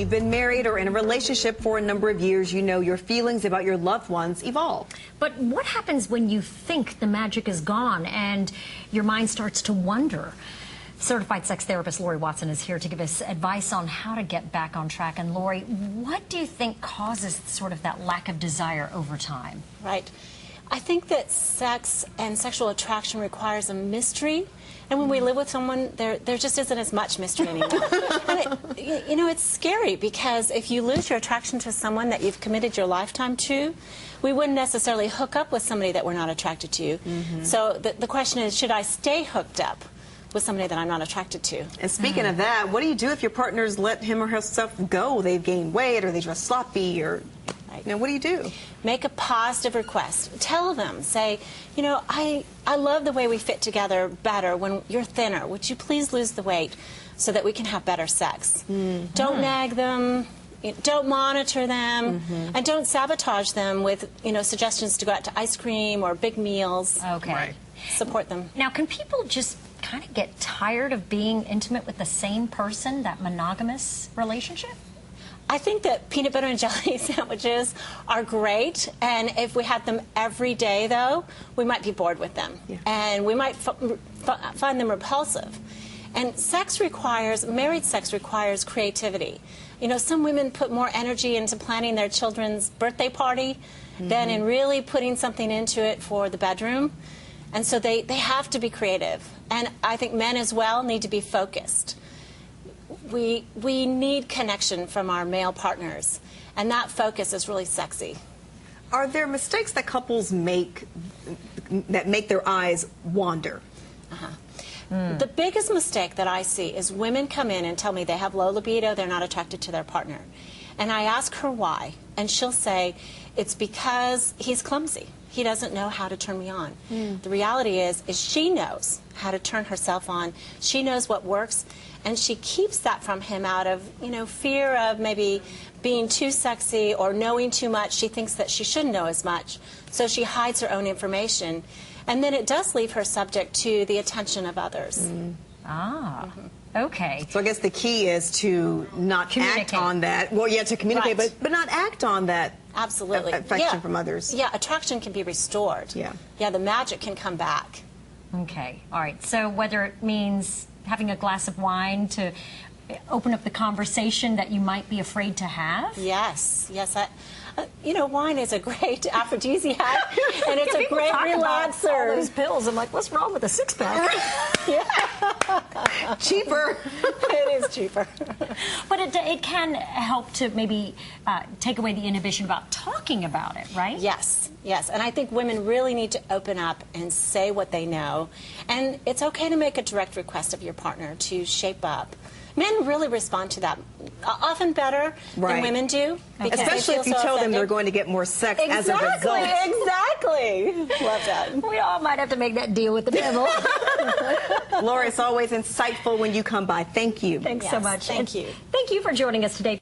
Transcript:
you've been married or in a relationship for a number of years, you know your feelings about your loved ones evolve. But what happens when you think the magic is gone and your mind starts to wonder? Certified sex therapist Laurie Watson is here to give us advice on how to get back on track. And Laurie, what do you think causes sort of that lack of desire over time? Right. I think that sex and sexual attraction requires a mystery. And when we live with someone, there just isn't as much mystery anymore. And it's scary because if you lose your attraction to someone that you've committed your lifetime to, we wouldn't necessarily hook up with somebody that we're not attracted to. So the question is, should I stay hooked up with somebody that I'm not attracted to? And speaking of that, what do you do if your partner's let him or herself go? They've gained weight or they dress sloppy or... what do you do? Make a positive request. Tell them, say, I love the way we fit together better when you're thinner. Would you please lose the weight so that we can have better sex? Don't nag them. Don't monitor them. And don't sabotage them with, suggestions to go out to ice cream or big meals. Okay. Right. Support them. Now, can people just kind of get tired of being intimate with the same person, that monogamous relationship? I think that peanut butter and jelly sandwiches are great, and if we had them every day, though, we might be bored with them, and we might find them repulsive. And married sex requires creativity. Some women put more energy into planning their children's birthday party than in really putting something into it for the bedroom, and so they have to be creative. And I think men as well need to be focused. We need connection from our male partners, and that focus is really sexy. Are there mistakes that couples make that make their eyes wander? The biggest mistake that I see is women come in and tell me they have low libido, they're not attracted to their partner. And I ask her why, and she'll say, it's because he's clumsy. He doesn't know how to turn me on. The reality is she knows how to turn herself on. She knows what works, and she keeps that from him out of, fear of maybe being too sexy or knowing too much. She thinks that she shouldn't know as much, so she hides her own information. And then it does leave her subject to the attention of others. Okay. So I guess the key is to not act on that. Well, yeah, to communicate, but not act on that. Absolutely. Affection from others. Yeah, attraction can be restored. Yeah, the magic can come back. Okay. All right. So whether it means having a glass of wine to open up the conversation that you might be afraid to have? Yes. Wine is a great aphrodisiac, and it's a great relaxer. All those pills. I'm like, what's wrong with a six-pack? Cheaper. It is cheaper. But it can help to maybe take away the inhibition about talking about it, right? Yes. And I think women really need to open up and say what they know. And it's okay to make a direct request of your partner to shape up. Men really respond to that often better than women do. Especially if you tell them they're going to get more sex as a result. Exactly. Love that. We all might have to make that deal with the devil. Laura, it's always insightful when you come by. Thank you. Thanks so much. Thank you. Thank you for joining us today.